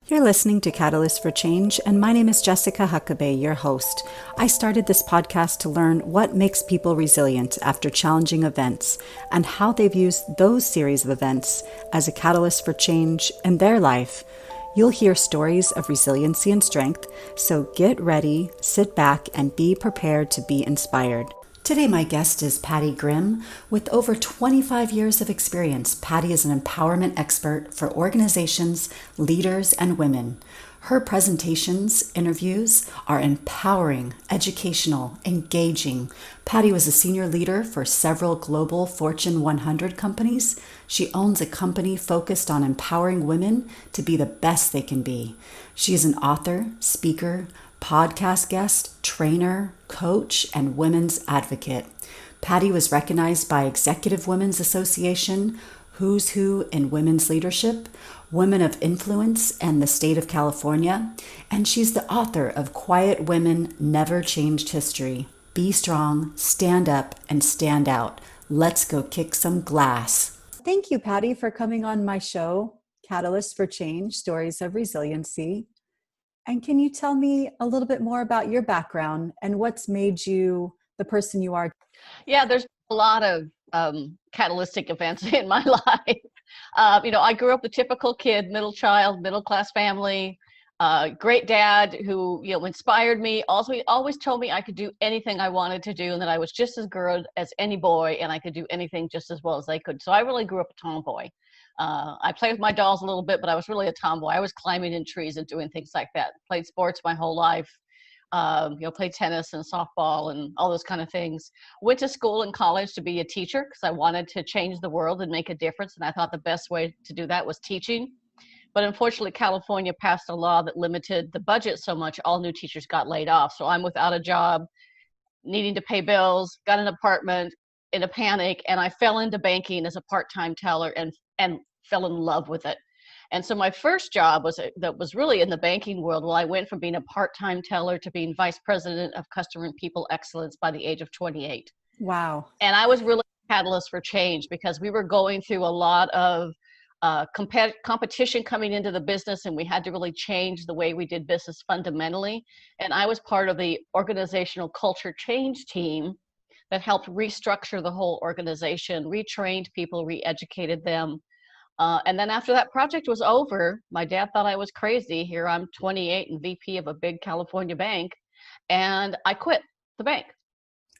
You're listening to Catalyst for Change, and my name is Jessica Huckabee, your host. I started this podcast to learn what makes people resilient after challenging events and how they've used those series of events as a catalyst for change in their life. You'll hear stories of resiliency and strength, so get ready, sit back, and be prepared to be inspired. Today, my guest is Pattie Grimm. With over 25 years of experience, Pattie is an empowerment expert for organizations, leaders, and women. Her presentations, interviews are empowering, educational, engaging. Pattie was a senior leader for several global Fortune 100 companies. She owns a company focused on empowering women to be the best they can be. She is an author, speaker, podcast guest, trainer, coach, and women's advocate. Pattie was recognized by Executive Women's Association, Who's Who in Women's Leadership, Women of Influence, and the State of California. And she's the author of Quiet Women Never Changed History. Be strong, stand up, and stand out. Let's go kick some glass. Thank you, Pattie, for coming on my show, Catalyst for Change, Stories of Resiliency. And can you tell me a little bit more about your background and what's made you the person you are? Yeah, there's a lot of catalytic events in my life. I grew up a typical kid, middle child, middle class family, great dad who, inspired me. Also, he always told me I could do anything I wanted to do and that I was just as good as any boy and I could do anything just as well as they could. So I really grew up a tomboy. I played with my dolls a little bit, but I was really a tomboy. I was climbing in trees and doing things like that. Played sports my whole life. Played tennis and softball and all those kind of things. Went to school and college to be a teacher because I wanted to change the world and make a difference. And I thought the best way to do that was teaching. But unfortunately, California passed a law that limited the budget so much, all new teachers got laid off. So I'm without a job, needing to pay bills, got an apartment in a panic, and I fell into banking as a part-time teller and fell in love with it. And so my first job that was really in the banking world. Well, I went from being a part-time teller to being vice president of customer and people excellence by the age of 28. Wow. And I was really a catalyst for change because we were going through a lot of competition coming into the business, and we had to really change the way we did business fundamentally. And I was part of the organizational culture change team that helped restructure the whole organization, retrained people, re-educated them. And then after that project was over, my dad thought I was crazy. Here I'm 28 and VP of a big California bank, and I quit the bank.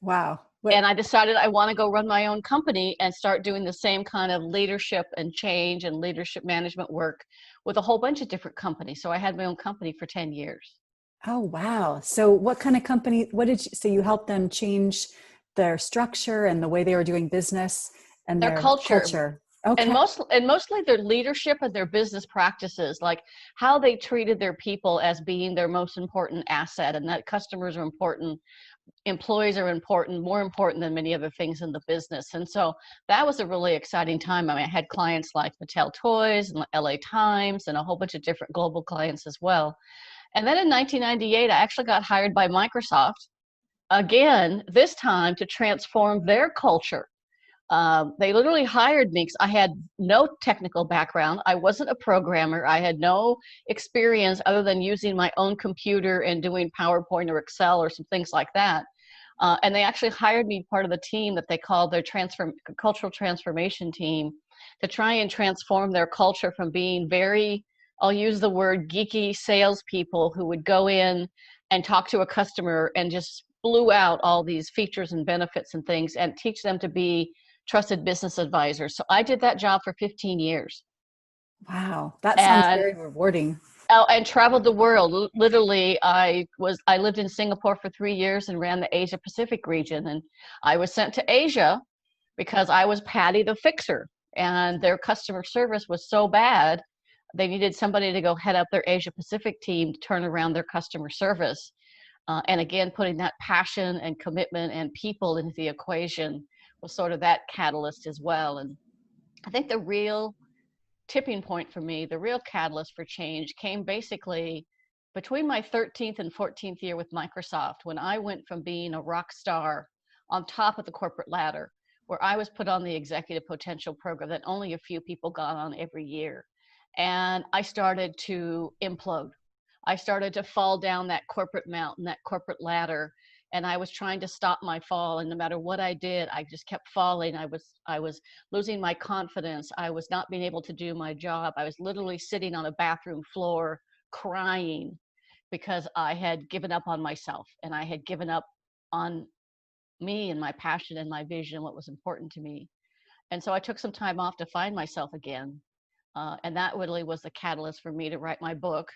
Wow. And I decided I want to go run my own company and start doing the same kind of leadership and change and leadership management work with a whole bunch of different companies. So I had my own company for 10 years. Oh, wow. So what kind of company, so you helped them change their structure and the way they were doing business and Their their culture. culture? Okay. And mostly their leadership and their business practices, like how they treated their people as being their most important asset, and that customers are important, employees are important, more important than many other things in the business. And so that was a really exciting time. I mean, I had clients like Mattel Toys and LA Times and a whole bunch of different global clients as well. And then in 1998, I actually got hired by Microsoft again, this time to transform their culture. They literally hired me because I had no technical background. I wasn't a programmer. I had no experience other than using my own computer and doing PowerPoint or Excel or some things like that. And they actually hired me part of the team that they called their cultural transformation team to try and transform their culture from being very, I'll use the word geeky salespeople who would go in and talk to a customer and just blew out all these features and benefits and things and teach them to be trusted business advisors. So I did that job for 15 years. Wow. That sounds And very rewarding. and traveled the world. Literally, I lived in Singapore for 3 years and ran the Asia Pacific region. And I was sent to Asia because I was Pattie the fixer, and their customer service was so bad. They needed somebody to go head up their Asia Pacific team to turn around their customer service. And again, putting that passion and commitment and people into the equation was sort of that catalyst as well. And I think the real tipping point for me, the real catalyst for change came basically between my 13th and 14th year with Microsoft, when I went from being a rock star on top of the corporate ladder, where I was put on the executive potential program that only a few people got on every year. and I started to implode. I started to fall down that corporate mountain, that corporate ladder, and I was trying to stop my fall. And no matter what I did, I just kept falling. I was losing my confidence. I was not being able to do my job. I was literally sitting on a bathroom floor crying because I had given up on myself, and I had given up on me and my passion and my vision, what was important to me. And so I took some time off to find myself again. And that really was the catalyst for me to write my book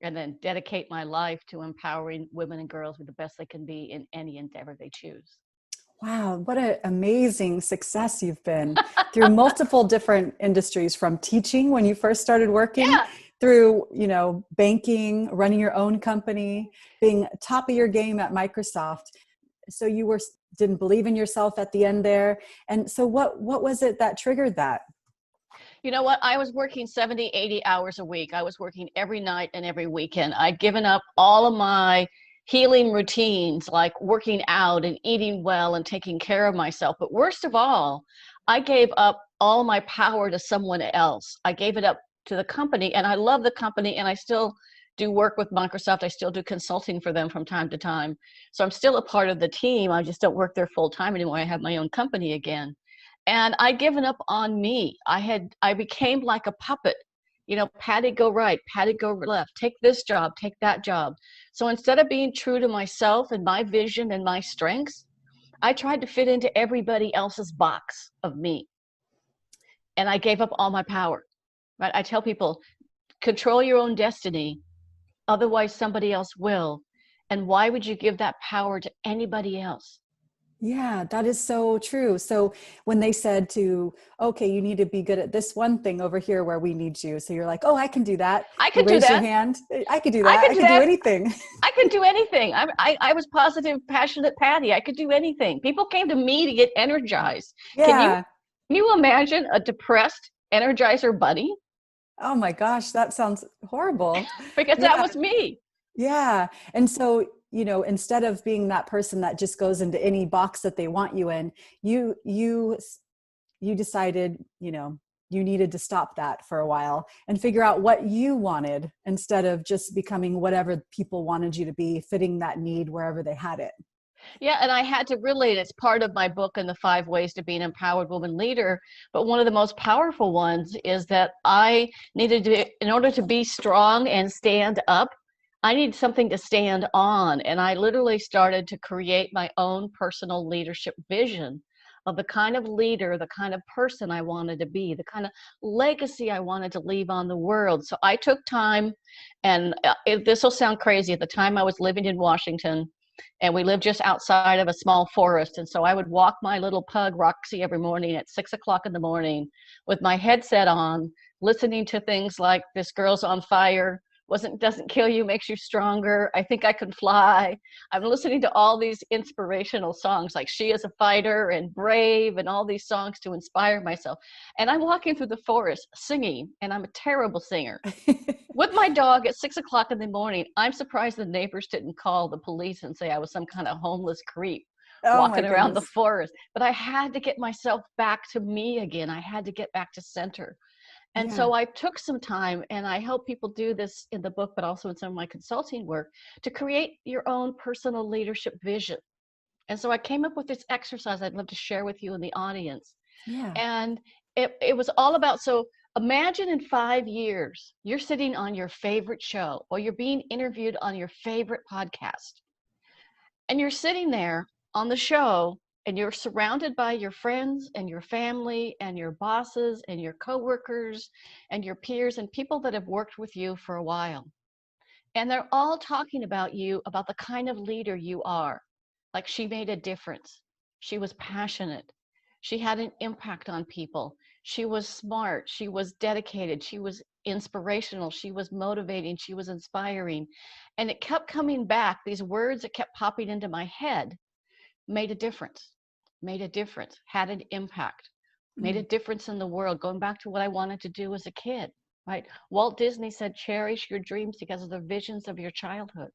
and then dedicate my life to empowering women and girls with the best they can be in any endeavor they choose. Wow, what an amazing success you've been through multiple different industries, from teaching when you first started working Yeah. through, banking, running your own company, being top of your game at Microsoft. So you didn't believe in yourself at the end there. And so what was it that triggered that? You know what? I was working 70, 80 hours a week. I was working every night and every weekend. I'd given up all of my healing routines, like working out and eating well and taking care of myself. But worst of all, I gave up all my power to someone else. I gave it up to the company, and I love the company, and I still do work with Microsoft. I still do consulting for them from time to time. So I'm still a part of the team. I just don't work there full time anymore. I have my own company again. And I'd given up on me. I became like a puppet. Patty, go right, Patty, go left, take this job, take that job. So instead of being true to myself and my vision and my strengths, I tried to fit into everybody else's box of me. And I gave up all my power, right? I tell people, control your own destiny, otherwise somebody else will. And why would you give that power to anybody else? Yeah, that is so true. So when they said okay, you need to be good at this one thing over here where we need you. So you're like, oh, I can do that. I You could do raise your that. hand. I could do I that. could I do could do that. anything. I could do anything. I was positive, passionate Patty. I could do anything. People came to me to get energized. Can you Yeah. can you imagine a depressed Energizer bunny? Oh my gosh, that sounds horrible. Because that Yeah. was me. Yeah. And so, instead of being that person that just goes into any box that they want you in, you decided, you needed to stop that for a while and figure out what you wanted instead of just becoming whatever people wanted you to be, fitting that need wherever they had it. Yeah, and I had to relate. It's part of my book and the 5 ways to be an empowered woman leader. But one of the most powerful ones is that I needed to, in order to be strong and stand up, I need something to stand on. And I literally started to create my own personal leadership vision of the kind of leader, the kind of person I wanted to be, the kind of legacy I wanted to leave on the world. So I took time, and this will sound crazy. At the time, I was living in Washington, and we lived just outside of a small forest. And so I would walk my little pug, Roxy, every morning at 6 o'clock in the morning with my headset on, listening to things like This Girl's on Fire, doesn't kill you, makes you stronger, I Think I Can Fly. I'm listening to all these inspirational songs like She Is a Fighter and Brave and all these songs to inspire myself. And I'm walking through the forest singing, and I'm a terrible singer, with my dog at 6 o'clock in the morning. I'm surprised the neighbors didn't call the police and say I was some kind of homeless creep Oh my walking around the goodness. forest. But I had to get myself back to me again. I had to get back to center. And Yeah. so I took some time, and I help people do this in the book, but also in some of my consulting work, to create your own personal leadership vision. And so I came up with this exercise I'd love to share with you in the audience. Yeah. And it was all about, so imagine in 5 years, you're sitting on your favorite show, or you're being interviewed on your favorite podcast. And you're sitting there on the show, and you're surrounded by your friends and your family and your bosses and your coworkers and your peers and people that have worked with you for a while. And they're all talking about you, about the kind of leader you are. Like, she made a difference. She was passionate. She had an impact on people. She was smart. She was dedicated. She was inspirational. She was motivating. She was inspiring. And it kept coming back. These words that kept popping into my head: made a difference, made a difference, had an impact, made a Mm. difference in the world. Going back to what I wanted to do as a kid, right? Walt Disney said, cherish your dreams because of the visions of your childhood.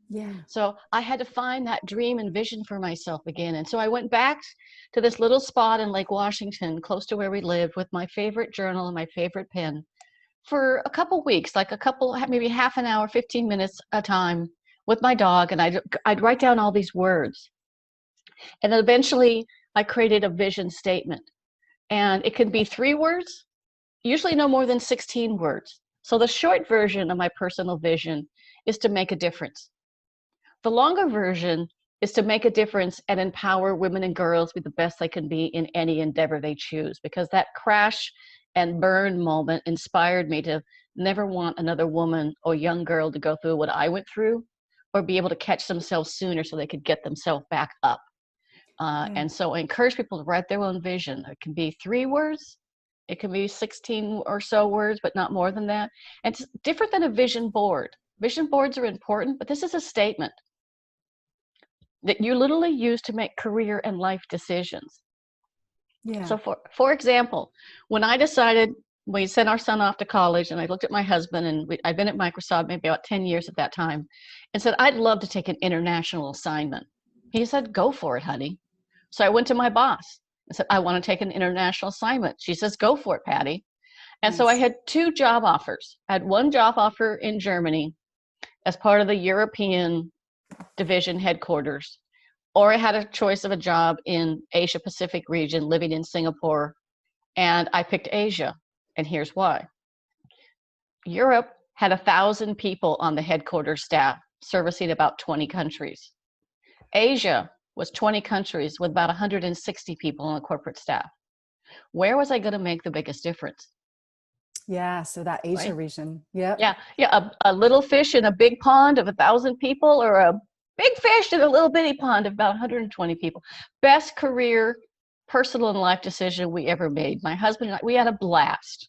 Yeah. So I had to find that dream and vision for myself again. And so I went back to this little spot in Lake Washington, close to where we lived, with my favorite journal and my favorite pen, for a couple weeks, like maybe half an hour, 15 minutes a time with my dog, and I'd write down all these words. And then eventually I created a vision statement. And it can be 3 words, usually no more than 16 words. So the short version of my personal vision is to make a difference. The longer version is to make a difference and empower women and girls with the best they can be in any endeavor they choose, because that crash and burn moment inspired me to never want another woman or young girl to go through what I went through, or be able to catch themselves sooner so they could get themselves back up. And so I encourage people to write their own vision. It can be 3 words, it can be 16 or so words, but not more than that. And it's different than a vision board. Vision boards are important, but this is a statement that you literally use to make career and life decisions. Yeah. So for example, when I decided, we sent our son off to college, and I looked at my husband, and I'd been at Microsoft maybe about 10 years at that time, and said, I'd love to take an international assignment. He said, go for it, honey. So I went to my boss and said, I want to take an international assignment. She says, go for it, Patty. And so I Nice. had 2 job offers. I had one job offer in Germany as part of the European division headquarters, or I had a choice of a job in Asia Pacific region, living in Singapore, and I picked Asia. And here's why. Europe had 1,000 people on the headquarters staff, servicing about 20 countries. Asia was 20 countries with about 160 people on the corporate staff. Where was I going to make the biggest difference? Yeah. So that Asia Right? region. Yep. Yeah. A little fish in a big pond of 1,000 people, or a big fish in a little bitty pond of about 120 people. Best career, personal, and life decision we ever made. My husband and I, we had a blast.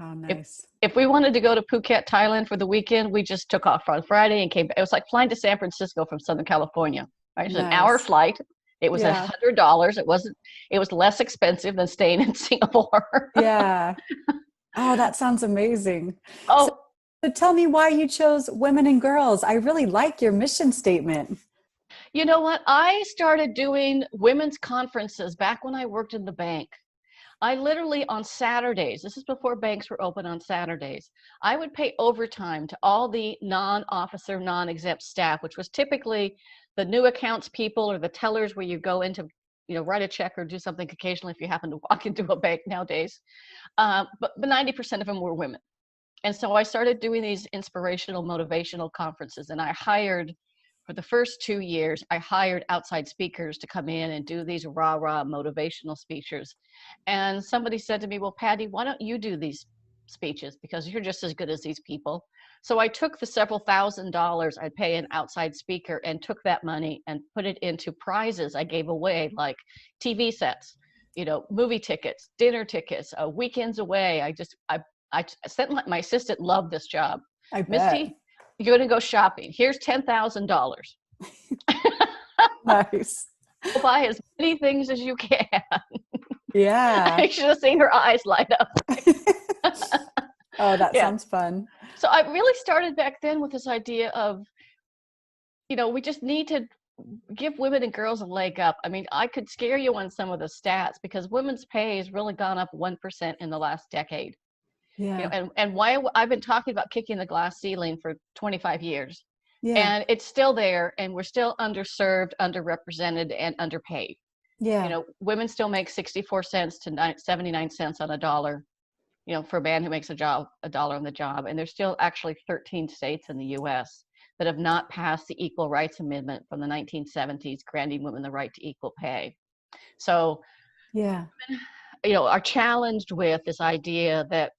Oh, If nice. if we wanted to go to Phuket, Thailand for the weekend, we just took off on Friday and came back. It was like flying to San Francisco from Southern California, right? It's an hour Nice. flight. It was Yeah. $100. It was less expensive than staying in Singapore. Yeah. Oh, that sounds amazing. So, Oh, so tell me why you chose women and girls. I really like your mission statement. you know what? I started doing women's conferences back when I worked in the bank. I literally, on Saturdays, this is before banks were open on Saturdays, I would pay overtime to all the non-officer, non-exempt staff, which was typically the new accounts people or the tellers, where you go into, write a check or do something occasionally if you happen to walk into a bank nowadays. But 90% of them were women. And so I started doing these inspirational, motivational conferences, and for the first 2 years, I hired outside speakers to come in and do these rah-rah motivational speeches. And somebody said to me, well, Patty, why don't you do these speeches? Because you're just as good as these people. So I took the several $1,000s I'd pay an outside speaker and took that money and put it into prizes I gave away, like TV sets, movie tickets, dinner tickets, weekends away. I sent my assistant loved this job. I bet. Misty, you're going to go shopping. Here's $10,000. Nice. Go buy as many things as you can. Yeah. I should have seen her eyes light up. Oh, that Yeah. sounds fun. So I really started back then with this idea of, we just need to give women and girls a leg up. I mean, I could scare you on some of the stats, because women's pay has really gone up 1% in the last decade. Yeah. And why I've been talking about kicking the glass ceiling for 25 years, Yeah. and it's still there, and we're still underserved, underrepresented, and underpaid. Yeah. Women still make 64 cents to 79 cents on a dollar, for a man who makes a dollar on the job. And there's still actually 13 states in the US that have not passed the Equal Rights Amendment from the 1970s, granting women the right to equal pay. So, Yeah. are challenged with this idea that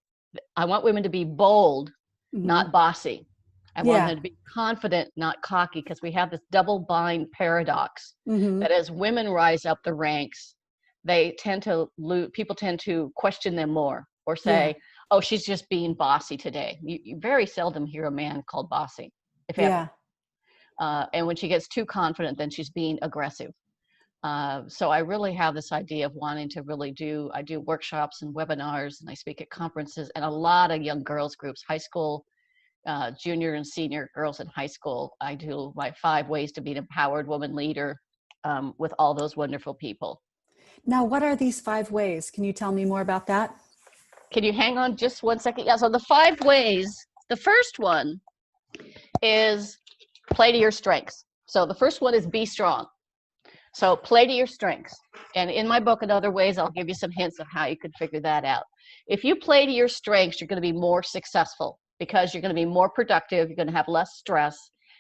I want women to be bold, Hmm. not bossy. I want Yeah. them to be confident, not cocky, because we have this double bind paradox Hmm. that as women rise up the ranks, people tend to question them more, or Yeah. say, oh, she's just being bossy today. You very seldom hear a man called bossy, if ever. Yeah. And when she gets too confident, then she's being aggressive. So I really have this idea of wanting to I do workshops and webinars, and I speak at conferences, and a lot of young girls groups, high school, junior and senior girls in high school. I do my 5 ways to be an empowered woman leader, with all those wonderful people. Now, what are these 5 ways? Can you tell me more about that? Can you hang on just 1 second? Yeah, so the 5 ways, the first one is play to your strengths. So the first one is be strong. So play to your strengths. And in my book and other ways, I'll give you some hints of how you could figure that out. If you play to your strengths, you're going to be more successful because you're going to be more productive. You're going to have less stress.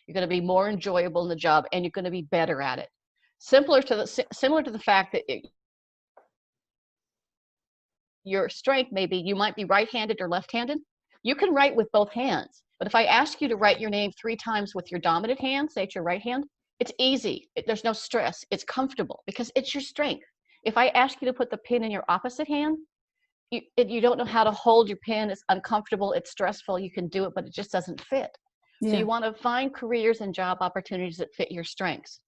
You're going to be more enjoyable in the job, and you're going to be better at it. Similar to the fact that your strength may be you might be right-handed or left-handed. You can write with both hands. But if I ask you to write your name 3 times with your dominant hand, say it's your right hand, it's easy. There's no stress. It's comfortable because it's your strength. If I ask you to put the pen in your opposite hand, you don't know how to hold your pen. It's uncomfortable. It's stressful. You can do it, but it just doesn't fit. Yeah. So you want to find careers and job opportunities that fit your strengths.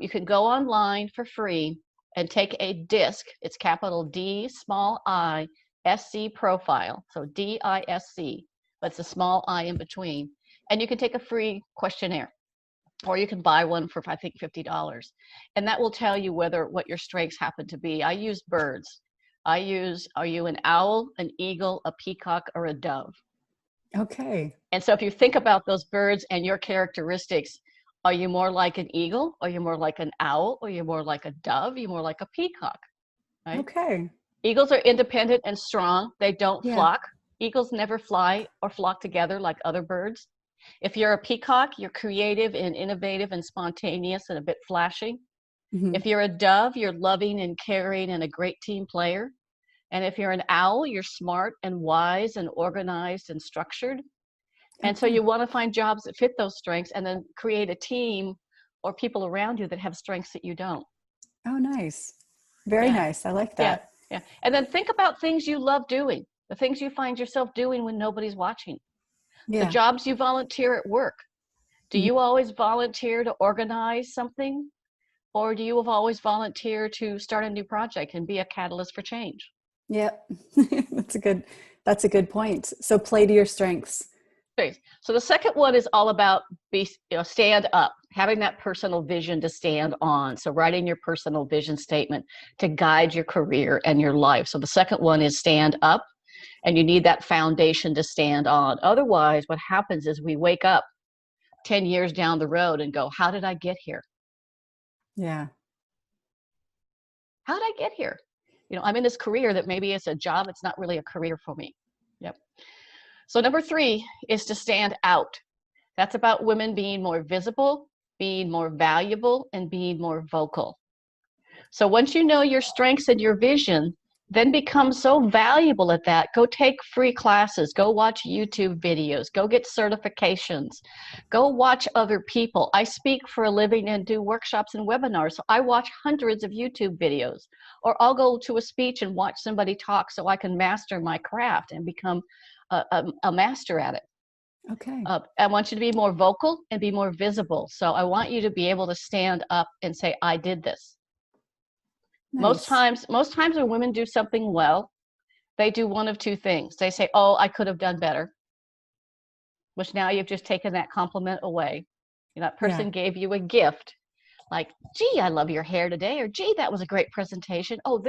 You can go online for free and take a DISC. It's capital D, small I, SC profile. So DISC, but it's a small I in between. And you can take a free questionnaire. Or you can buy one for, I think, $50. And that will tell you what your strengths happen to be. I use birds. Are you an owl, an eagle, a peacock, or a dove? Okay. And so if you think about those birds and your characteristics, are you more like an eagle? Are you more like an owl? Are you more like a dove? Are you more like a peacock? Right? Okay. Eagles are independent and strong. They don't flock. Eagles never fly or flock together like other birds. If you're a peacock, you're creative and innovative and spontaneous and a bit flashy. Mm-hmm. If you're a dove, you're loving and caring and a great team player. And if you're an owl, you're smart and wise and organized and structured. And so you want to find jobs that fit those strengths and then create a team or people around you that have strengths that you don't. Oh, nice. Very nice. I like that. Yeah. And then think about things you love doing, the things you find yourself doing when nobody's watching. The jobs you volunteer at work. Do you always volunteer to organize something? Or do you always volunteer to start a new project and be a catalyst for change? Yep. That's a good point. So play to your strengths. So the second one is all about stand up, having that personal vision to stand on. So writing your personal vision statement to guide your career and your life. So the second one is stand up. And you need that foundation to stand on. Otherwise, what happens is we wake up 10 years down the road and go, how did I get here? Yeah. How did I get here? I'm in this career that maybe it's a job. It's not really a career for me. Yep. So number 3 is to stand out. That's about women being more visible, being more valuable, and being more vocal. So once you know your strengths and your vision, then become so valuable at that. Go take free classes, go watch YouTube videos, go get certifications, go watch other people. I speak for a living and do workshops and webinars, so I watch hundreds of YouTube videos, or I'll go to a speech and watch somebody talk so I can master my craft and become a master at it. Okay. I want you to be more vocal and be more visible. So I want you to be able to stand up and say, I did this. Nice. Most times when women do something well, they do one of 2 things. They say, oh, I could have done better, which now you've just taken that compliment away. That person gave you a gift, like, gee, I love your hair today, or gee, that was a great presentation. Oh,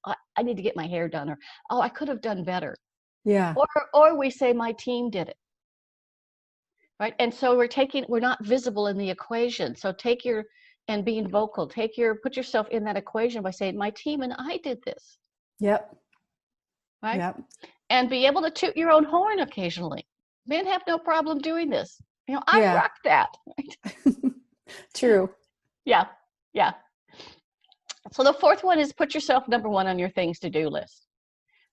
I need to get my hair done, or oh, I could have done better. Yeah. Or we say, my team did it. Right? And so we're not visible in the equation. So and being vocal, put yourself in that equation by saying, my team and I did this. Yep. Right? Yep. And be able to toot your own horn occasionally. Men have no problem doing this. I rock that. Right? True. Yeah. So the 4th one is put yourself number 1 on your things to do list.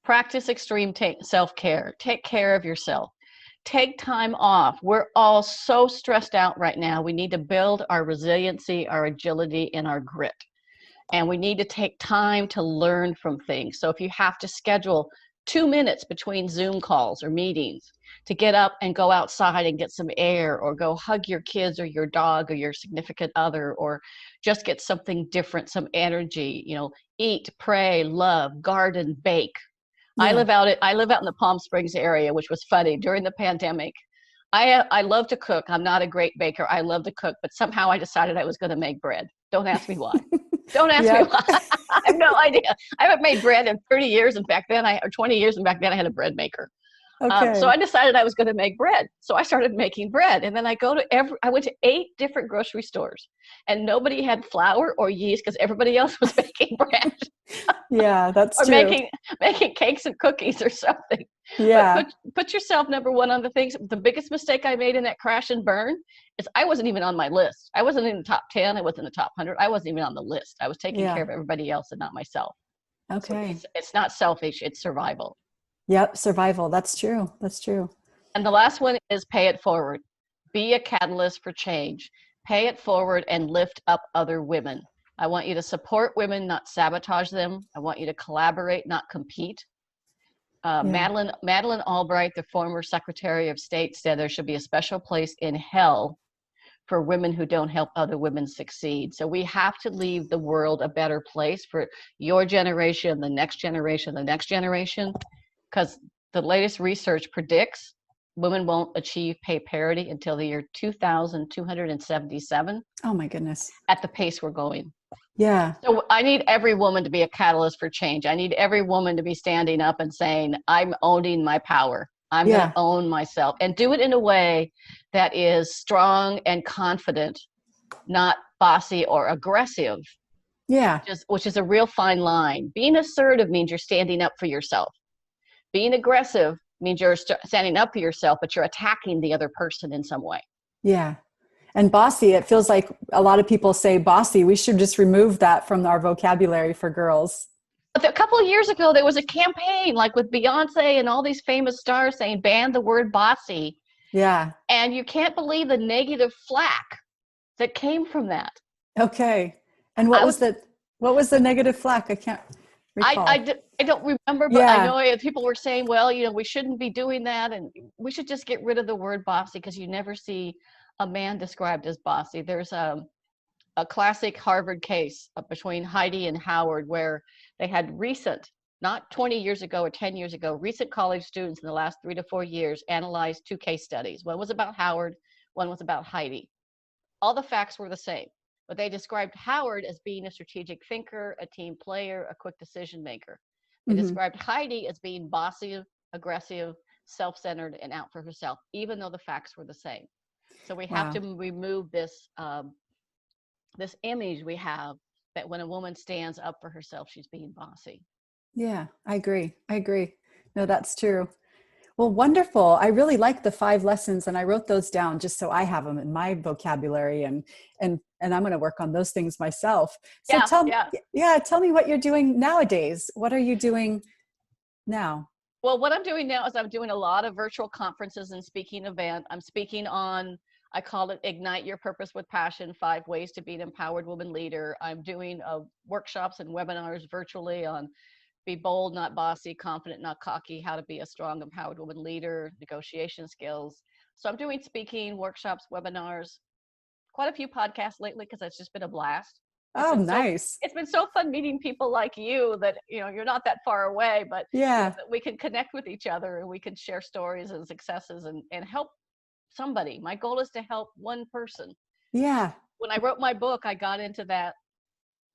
Practice extreme self-care. Take care of yourself. Take time off. We're all so stressed out right now. We need to build our resiliency, our agility, and our grit. And we need to take time to learn from things. So if you have to schedule 2 minutes between Zoom calls or meetings to get up and go outside and get some air, or go hug your kids or your dog or your significant other, or just get something different, some energy, eat, pray, love, garden, bake. Yeah. I live out in the Palm Springs area, which was funny during the pandemic. I love to cook. I'm not a great baker. I love to cook, but somehow I decided I was going to make bread. Don't ask me why. Don't ask me why. I have no idea. I haven't made bread in 30 years, and back then or 20 years, and back then I had a bread maker. So I Okay. decided I was going to make bread. So I started making bread, and then I went to 8 different grocery stores, and nobody had flour or yeast because everybody else was making bread Yeah, that's or true. making cakes and cookies or something. But Yeah. put yourself number one on the things. The biggest mistake I made in that crash and burn is I wasn't even on my list. I wasn't in the top 10. I wasn't in the top 100. I wasn't even on the list. I was taking care Yeah. of everybody else and not myself. So Okay. it's not selfish. It's survival. Yep. Survival. That's true. That's true. And the last one is pay it forward. Be a catalyst for change. Pay it forward and lift up other women. I want you to support women, not sabotage them. I want you to collaborate, not compete. Yeah. Madeleine Albright, the former Secretary of State, said there should be a special place in hell for women who don't help other women succeed. So we have to leave the world a better place for your generation, the next generation, the next generation, because the latest research predicts women won't achieve pay parity until the year 2277 Oh my goodness. at the pace we're going. Yeah. So I need every woman to be a catalyst for change. I need every woman to be standing up and saying, I'm owning my power. I'm going to Yeah. own myself, and do it in a way that is strong and confident, not bossy or aggressive, Yeah. which is a real fine line. Being assertive means you're standing up for yourself. Being aggressive means you're standing up for yourself, but you're attacking the other person in some way. Yeah. And bossy, it feels like a lot of people say bossy. We should just remove that from our vocabulary for girls. But a couple of years ago, there was a campaign like with Beyonce and all these famous stars saying ban the word bossy. Yeah. And you can't believe the negative flack that came from that. Okay. And I was what was the negative flack? I can't recall. I don't remember, but I Yeah. know people were saying, well, we shouldn't be doing that, and we should just get rid of the word bossy, because you never see a man described as bossy. There's a classic Harvard case between Heidi and Howard, where they had not 20 years ago or 10 years ago, recent college students in the last 3 to 4 years analyzed 2 case studies. One was about Howard, one was about Heidi. All the facts were the same, but they described Howard as being a strategic thinker, a team player, a quick decision maker. They Hmm. described Heidi as being bossy, aggressive, self-centered, and out for herself, even though the facts were the same. So we have to Wow. remove this image we have that when a woman stands up for herself, she's being bossy. Yeah, I agree. I agree. No, that's true. Well, wonderful. I really like the 5 lessons, and I wrote those down just so I have them in my vocabulary, and I'm going to work on those things myself. So Yeah, yeah. tell me what you're doing nowadays. What are you doing now? Well, what I'm doing now is I'm doing a lot of virtual conferences and speaking event. I'm speaking on, I call it Ignite Your Purpose with Passion, 5 ways to be an empowered woman leader. I'm doing workshops and webinars virtually on be bold, not bossy, confident, not cocky, how to be a strong, empowered woman leader, negotiation skills. So I'm doing speaking, workshops, webinars, quite a few podcasts lately, because it's just been a blast. It's Oh, been so nice. it's been so fun meeting people like you that you're not that far away, but Yeah. that we can connect with each other, and we can share stories and successes, and help somebody. My goal is to help one person. Yeah. When I wrote my book, I got into that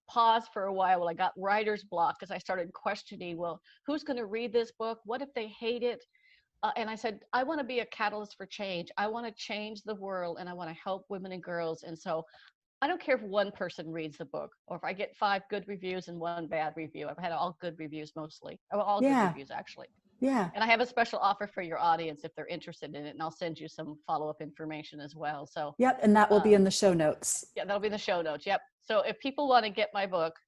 pause for a while. I got writer's block because I started questioning, well, who's going to read this book? What if they hate it? And I said, I want to be a catalyst for change. I want to change the world, and I want to help women and girls. And so I don't care if one person reads the book, or if I get 5 good reviews and 1 bad review. I've had all good reviews mostly, or all good Yeah. reviews actually. Yeah. And I have a special offer for your audience if they're interested in it, and I'll send you some follow-up information as well. So Yep. And that will be in the show notes. yeah, that'll be in the show notes. Yep. So if people want to get my book,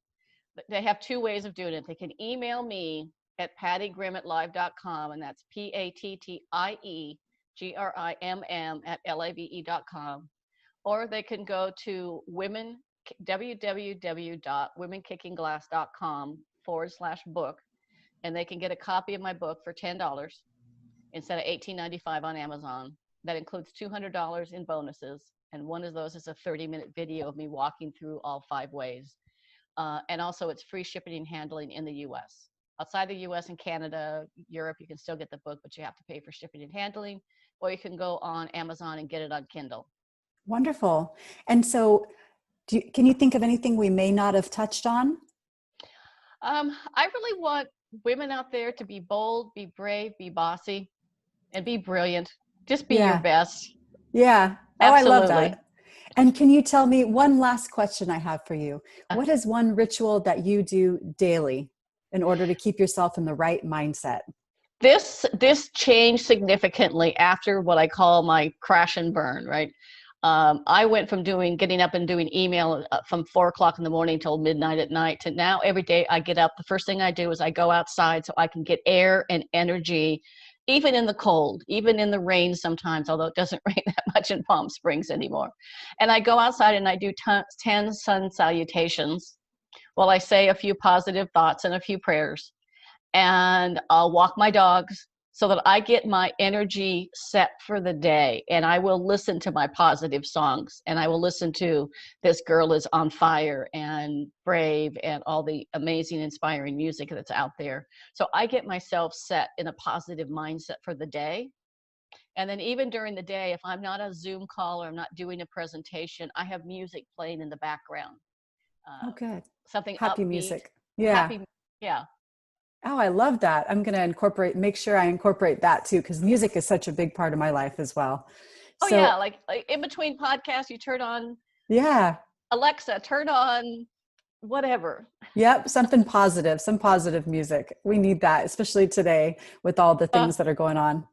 they have 2 ways of doing it. They can email me at pattiegrimm@live.com, and that's PATTIEGRIMM@LAVE.com. Or they can go to www.womenkickinglass.com/book, and they can get a copy of my book for $10 instead of $18.95 on Amazon. That includes $200 in bonuses, and one of those is a 30-minute video of me walking through all 5 ways. And also, it's free shipping and handling in the US. Outside the US and Canada, Europe, you can still get the book, but you have to pay for shipping and handling, or you can go on Amazon and get it on Kindle. Wonderful. And so can you think of anything we may not have touched on? I really want women out there to be bold, be brave, be bossy, and be brilliant. Just be your Yeah. best. Yeah. Oh, I love Absolutely. that. And can you tell me one last question I have for you? What is one ritual that you do daily in order to keep yourself in the right mindset? This changed significantly after what I call my crash and burn, right? I went from getting up and doing email from 4 o'clock in the morning till midnight at night to now every day I get up. The first thing I do is I go outside so I can get air and energy, even in the cold, even in the rain sometimes, although it doesn't rain that much in Palm Springs anymore. And I go outside and I do 10 sun salutations while I say a few positive thoughts and a few prayers, and I'll walk my dogs so that I get my energy set for the day. And I will listen to my positive songs, and I will listen to This Girl Is on Fire and Brave and all the amazing, inspiring music that's out there. So I get myself set in a positive mindset for the day. And then even during the day, if I'm not on a Zoom call or I'm not doing a presentation, I have music playing in the background. Oh, Uh, good. Something Happy upbeat, music. Yeah. happy. Yeah. Oh, I love that. I'm going to make sure I incorporate that too, because music is such a big part of my life as well. Oh yeah, So, like in between podcasts, you turn on yeah. Alexa, turn on whatever. Yep. Something positive, some positive music. We need that, especially today with all the Uh, things that are going on.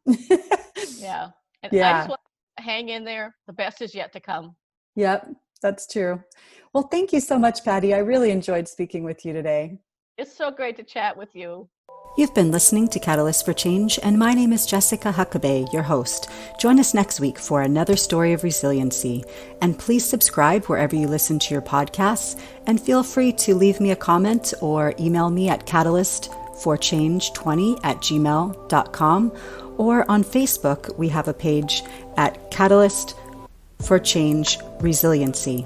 yeah, and I just Yeah. want to hang in there. The best is yet to come. Yep. That's true. Well, thank you so much, Patty. I really enjoyed speaking with you today. It's so great to chat with you. You've been listening to Catalyst for Change, and my name is Jessica Huckabee, your host. Join us next week for another story of resiliency. And please subscribe wherever you listen to your podcasts, and feel free to leave me a comment or email me at catalystforchange20@gmail.com, or on Facebook, we have a page at Catalyst for Change Resiliency.